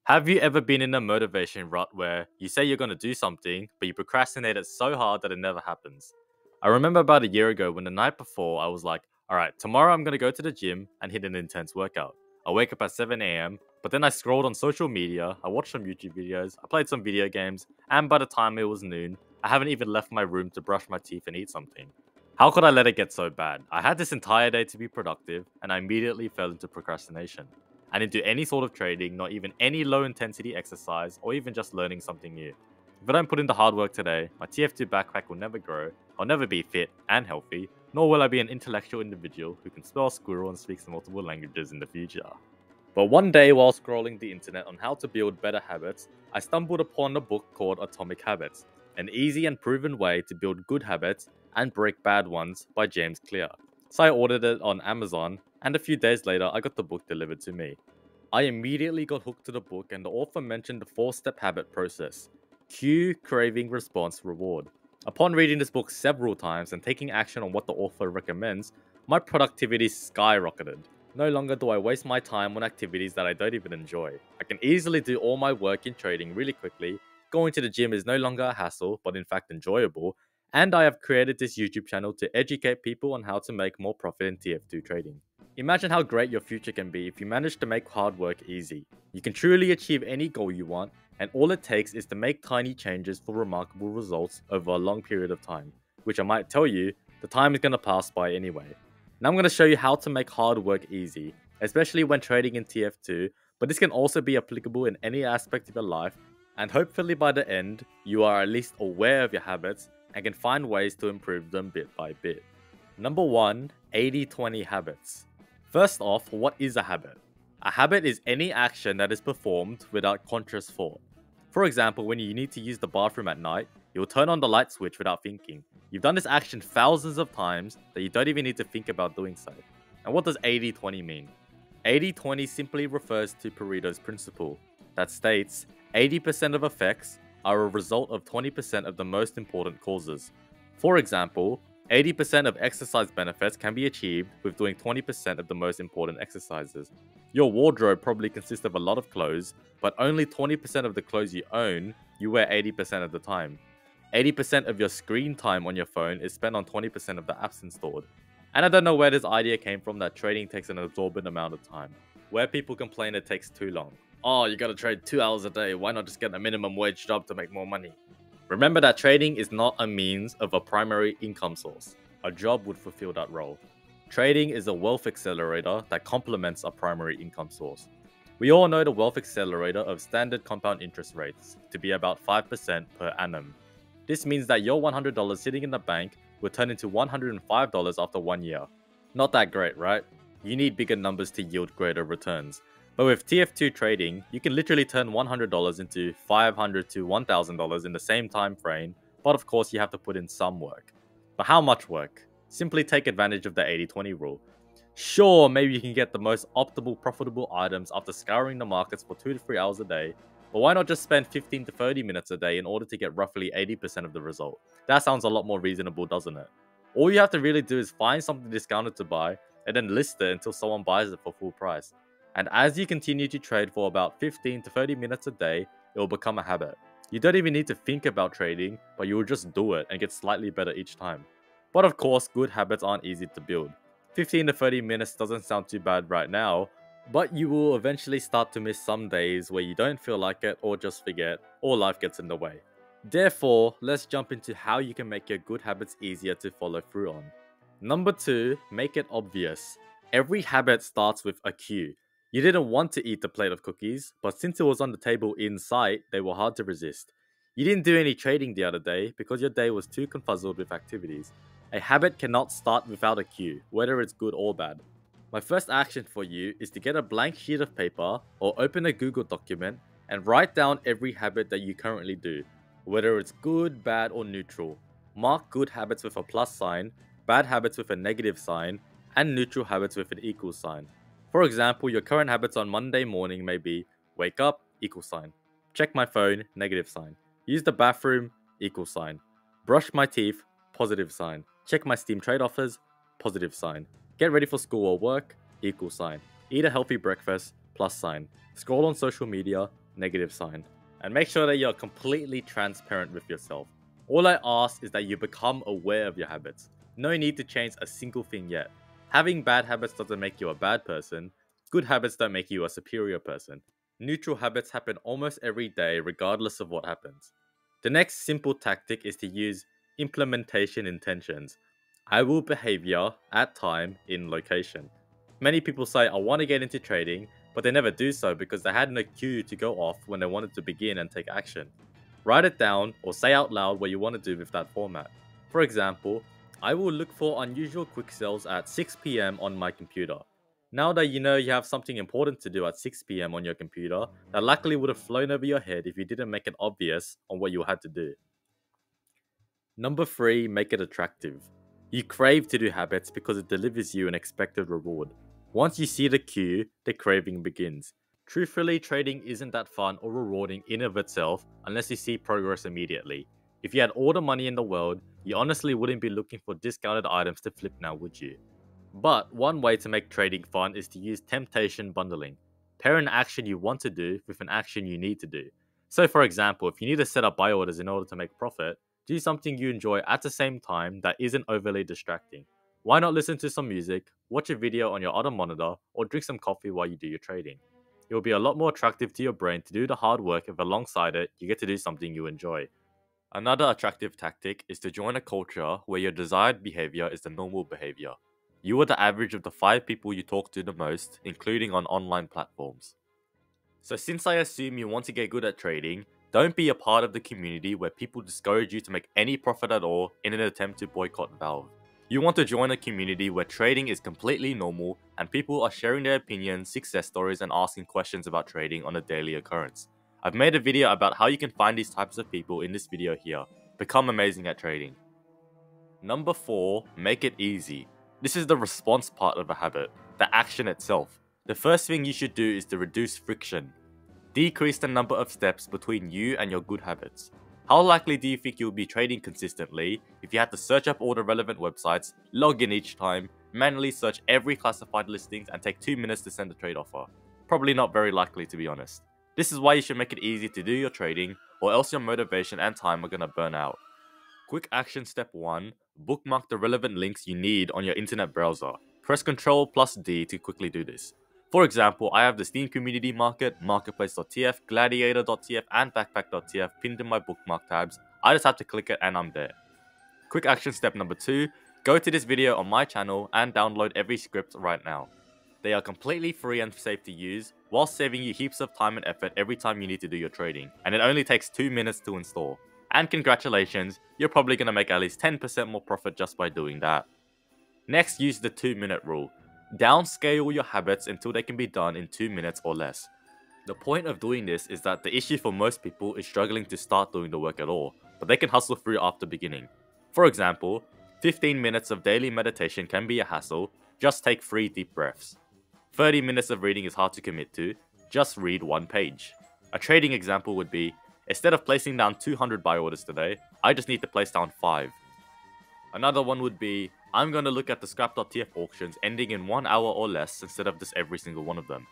Have you ever been in a motivation rut where you say you're going to do something, but you procrastinate it so hard that it never happens? I remember about a year ago when the night before I was like, alright, tomorrow I'm going to go to the gym and hit an intense workout. I wake up at 7 a.m., but then I scrolled on social media, I watched some YouTube videos, I played some video games, and by the time it was noon, I haven't even left my room to brush my teeth and eat something. How could I let it get so bad? I had this entire day to be productive, and I immediately fell into procrastination. I didn't do any sort of trading, not even any low intensity exercise, or even just learning something new. If I don't put in the hard work today, my TF2 backpack will never grow, I'll never be fit and healthy, nor will I be an intellectual individual who can spell squirrel and speaks multiple languages in the future. But one day while scrolling the internet on how to build better habits, I stumbled upon a book called Atomic Habits, an easy and proven way to build good habits and break bad ones by James Clear. So I ordered it on Amazon, and a few days later I got the book delivered to me. I immediately got hooked to the book, and the author mentioned the 4-step habit process: cue, craving, response, reward. Upon reading this book several times and taking action on what the author recommends, my productivity skyrocketed. No longer do I waste my time on activities that I don't even enjoy. I can easily do all my work in trading really quickly. Going to the gym is no longer a hassle, but in fact enjoyable. And I have created this YouTube channel to educate people on how to make more profit in TF2 trading. Imagine how great your future can be if you manage to make hard work easy. You can truly achieve any goal you want, and all it takes is to make tiny changes for remarkable results over a long period of time, which I might tell you, the time is going to pass by anyway. Now I'm going to show you how to make hard work easy, especially when trading in TF2, but this can also be applicable in any aspect of your life, and hopefully by the end, you are at least aware of your habits and can find ways to improve them bit by bit. Number 1. 80-20 habits. First off, what is a habit? A habit is any action that is performed without conscious thought. For example, when you need to use the bathroom at night, you'll turn on the light switch without thinking. You've done this action thousands of times that you don't even need to think about doing so. And what does 80-20 mean? 80-20 simply refers to Pareto's principle that states 80% of effects are a result of 20% of the most important causes. For example, 80% of exercise benefits can be achieved with doing 20% of the most important exercises. Your wardrobe probably consists of a lot of clothes, but only 20% of the clothes you own, you wear 80% of the time. 80% of your screen time on your phone is spent on 20% of the apps installed. And I don't know where this idea came from that trading takes an absorbent amount of time. Where people complain it takes too long. Oh, you gotta trade 2 hours a day, why not just get a minimum wage job to make more money? Remember that trading is not a means of a primary income source. A job would fulfill that role. Trading is a wealth accelerator that complements a primary income source. We all know the wealth accelerator of standard compound interest rates to be about 5% per annum. This means that your $100 sitting in the bank will turn into $105 after 1 year. Not that great, right? You need bigger numbers to yield greater returns. But with TF2 trading, you can literally turn $100 into $500 to $1,000 in the same time frame, but of course you have to put in some work. But how much work? Simply take advantage of the 80-20 rule. Sure, maybe you can get the most optimal profitable items after scouring the markets for 2 to 3 hours a day, but why not just spend 15 to 30 minutes a day in order to get roughly 80% of the result? That sounds a lot more reasonable, doesn't it? All you have to really do is find something discounted to buy, and then list it until someone buys it for full price. And as you continue to trade for about 15 to 30 minutes a day, it will become a habit. You don't even need to think about trading, but you will just do it and get slightly better each time. But of course, good habits aren't easy to build. 15 to 30 minutes doesn't sound too bad right now, but you will eventually start to miss some days where you don't feel like it or just forget, or life gets in the way. Therefore, let's jump into how you can make your good habits easier to follow through on. Number 2, make it obvious. Every habit starts with a cue. You didn't want to eat the plate of cookies, but since it was on the table in sight, they were hard to resist. You didn't do any trading the other day because your day was too confuzzled with activities. A habit cannot start without a cue, whether it's good or bad. My first action for you is to get a blank sheet of paper or open a Google document and write down every habit that you currently do, whether it's good, bad, or neutral. Mark good habits with a plus sign, bad habits with a negative sign, and neutral habits with an equal sign. For example, your current habits on Monday morning may be wake up, equal sign. Check my phone, negative sign. Use the bathroom, equal sign. Brush my teeth, positive sign. Check my Steam trade offers, positive sign. Get ready for school or work, equal sign. Eat a healthy breakfast, plus sign. Scroll on social media, negative sign. And make sure that you're completely transparent with yourself. All I ask is that you become aware of your habits. No need to change a single thing yet. Having bad habits doesn't make you a bad person. Good habits don't make you a superior person. Neutral habits happen almost every day regardless of what happens. The next simple tactic is to use implementation intentions. I will behavior at time in location. Many people say I want to get into trading, but they never do so because they had no cue to go off when they wanted to begin and take action. Write it down or say out loud what you want to do with that format. For example, I will look for unusual quick sells at 6 p.m. on my computer. Now that you know you have something important to do at 6 p.m. on your computer, that likely would have flown over your head if you didn't make it obvious on what you had to do. Number 3, make it attractive. You crave to do habits because it delivers you an expected reward. Once you see the cue, the craving begins. Truthfully, trading isn't that fun or rewarding in of itself unless you see progress immediately. If you had all the money in the world, you honestly wouldn't be looking for discounted items to flip now, would you? But one way to make trading fun is to use temptation bundling. Pair an action you want to do with an action you need to do. So for example, if you need to set up buy orders in order to make profit, do something you enjoy at the same time that isn't overly distracting. Why not listen to some music, watch a video on your other monitor, or drink some coffee while you do your trading? It will be a lot more attractive to your brain to do the hard work if alongside it, you get to do something you enjoy. Another attractive tactic is to join a culture where your desired behavior is the normal behavior. You are the average of the 5 people you talk to the most, including on online platforms. So since I assume you want to get good at trading, don't be a part of the community where people discourage you to make any profit at all in an attempt to boycott Valve. You want to join a community where trading is completely normal and people are sharing their opinions, success stories, and asking questions about trading on a daily occurrence. I've made a video about how you can find these types of people in this video here. Become amazing at trading. Number 4, make it easy. This is the response part of a habit, the action itself. The first thing you should do is to reduce friction. Decrease the number of steps between you and your good habits. How likely do you think you'll be trading consistently if you had to search up all the relevant websites, log in each time, manually search every classified listings, and take 2 minutes to send a trade offer? Probably not very likely, to be honest. This is why you should make it easy to do your trading, or else your motivation and time are gonna burn out. Quick action step 1, bookmark the relevant links you need on your internet browser. Press Ctrl+D to quickly do this. For example, I have the Steam Community Market, Marketplace.tf, Gladiator.tf, and Backpack.tf pinned in my bookmark tabs. I just have to click it and I'm there. Quick action step number 2, go to this video on my channel and download every script right now. They are completely free and safe to use, while saving you heaps of time and effort every time you need to do your trading, and it only takes 2 minutes to install. And congratulations, you're probably going to make at least 10% more profit just by doing that. Next, use the 2-minute rule. Downscale your habits until they can be done in 2 minutes or less. The point of doing this is that the issue for most people is struggling to start doing the work at all, but they can hustle through after beginning. For example, 15 minutes of daily meditation can be a hassle, just take 3 deep breaths. 30 minutes of reading is hard to commit to, just read 1 page. A trading example would be, instead of placing down 200 buy orders today, I just need to place down 5. Another one would be, I'm going to look at the scrap.tf auctions ending in 1 hour or less instead of just every single one of them.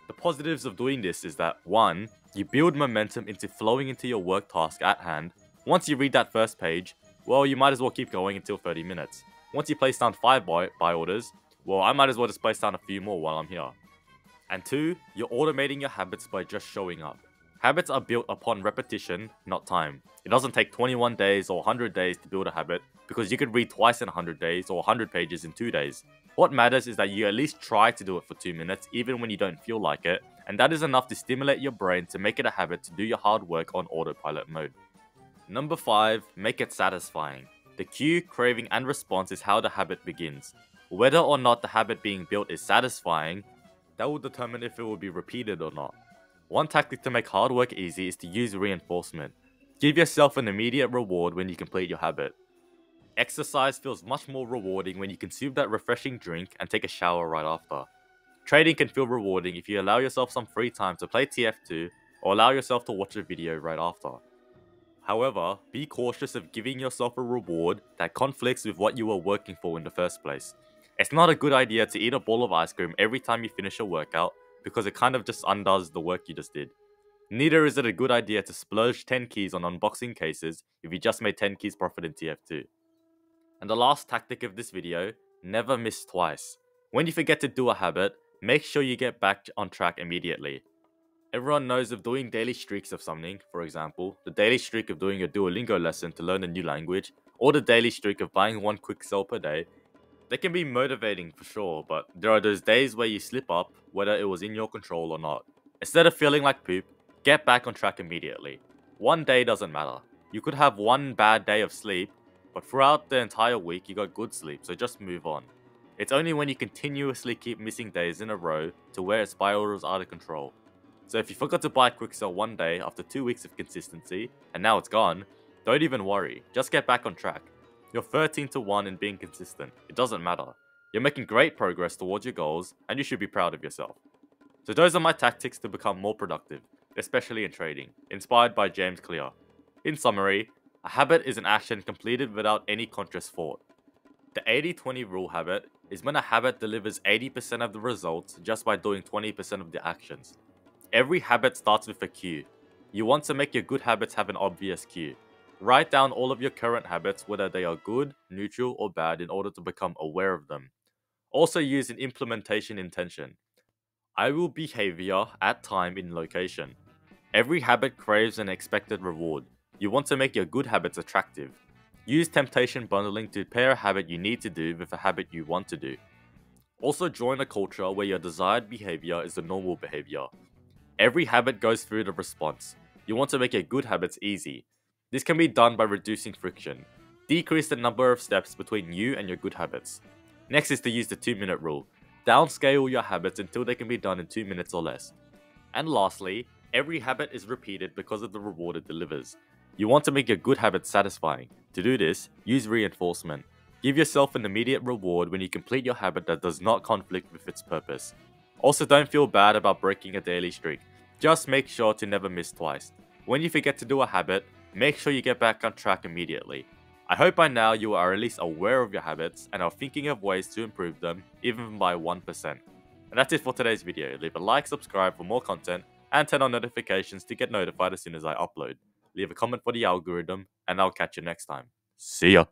The positives of doing this is that 1. You build momentum into flowing into your work task at hand. Once you read that first page, well, you might as well keep going until 30 minutes. Once you place down 5 buy orders, well, I might as well just place down a few more while I'm here. And 2. You're automating your habits by just showing up. Habits are built upon repetition, not time. It doesn't take 21 days or 100 days to build a habit, because you could read twice in 100 days or 100 pages in 2 days. What matters is that you at least try to do it for 2 minutes even when you don't feel like it, and that is enough to stimulate your brain to make it a habit to do your hard work on autopilot mode. Number 5, make it satisfying. The cue, craving, and response is how the habit begins. Whether or not the habit being built is satisfying, that will determine if it will be repeated or not. One tactic to make hard work easy is to use reinforcement. Give yourself an immediate reward when you complete your habit. Exercise feels much more rewarding when you consume that refreshing drink and take a shower right after. Trading can feel rewarding if you allow yourself some free time to play TF2 or allow yourself to watch a video right after. However, be cautious of giving yourself a reward that conflicts with what you were working for in the first place. It's not a good idea to eat a bowl of ice cream every time you finish a workout, because it kind of just undoes the work you just did. Neither is it a good idea to splurge 10 keys on unboxing cases if you just made 10 keys profit in TF2. And the last tactic of this video, never miss twice. When you forget to do a habit, make sure you get back on track immediately. Everyone knows of doing daily streaks of something, for example, the daily streak of doing a Duolingo lesson to learn a new language, or the daily streak of buying one quick sell per day. They can be motivating for sure, but there are those days where you slip up, whether it was in your control or not. Instead of feeling like poop, get back on track immediately. One day doesn't matter. You could have one bad day of sleep, but throughout the entire week you got good sleep, so just move on. It's only when you continuously keep missing days in a row to where it spirals out of control. So if you forgot to buy Quicksell one day after 2 weeks of consistency, and now it's gone, don't even worry, just get back on track. You're 13 to 1 in being consistent, it doesn't matter. You're making great progress towards your goals, and you should be proud of yourself. So those are my tactics to become more productive, especially in trading, inspired by James Clear. In summary, a habit is an action completed without any conscious thought. The 80-20 rule habit is when a habit delivers 80% of the results just by doing 20% of the actions. Every habit starts with a cue. You want to make your good habits have an obvious cue. Write down all of your current habits, whether they are good, neutral, or bad, in order to become aware of them. Also use an implementation intention. I will behavior at time in location. Every habit craves an expected reward. You want to make your good habits attractive. Use temptation bundling to pair a habit you need to do with a habit you want to do. Also join a culture where your desired behavior is the normal behavior. Every habit goes through the response. You want to make your good habits easy. This can be done by reducing friction. Decrease the number of steps between you and your good habits. Next is to use the 2-minute rule. Downscale your habits until they can be done in 2 minutes or less. And lastly, every habit is repeated because of the reward it delivers. You want to make your good habits satisfying. To do this, use reinforcement. Give yourself an immediate reward when you complete your habit that does not conflict with its purpose. Also, don't feel bad about breaking a daily streak. Just make sure to never miss twice. When you forget to do a habit, make sure you get back on track immediately. I hope by now you are at least aware of your habits and are thinking of ways to improve them, even by 1%. And that's it for today's video. Leave a like, subscribe for more content, and turn on notifications to get notified as soon as I upload. Leave a comment for the algorithm, and I'll catch you next time. See ya!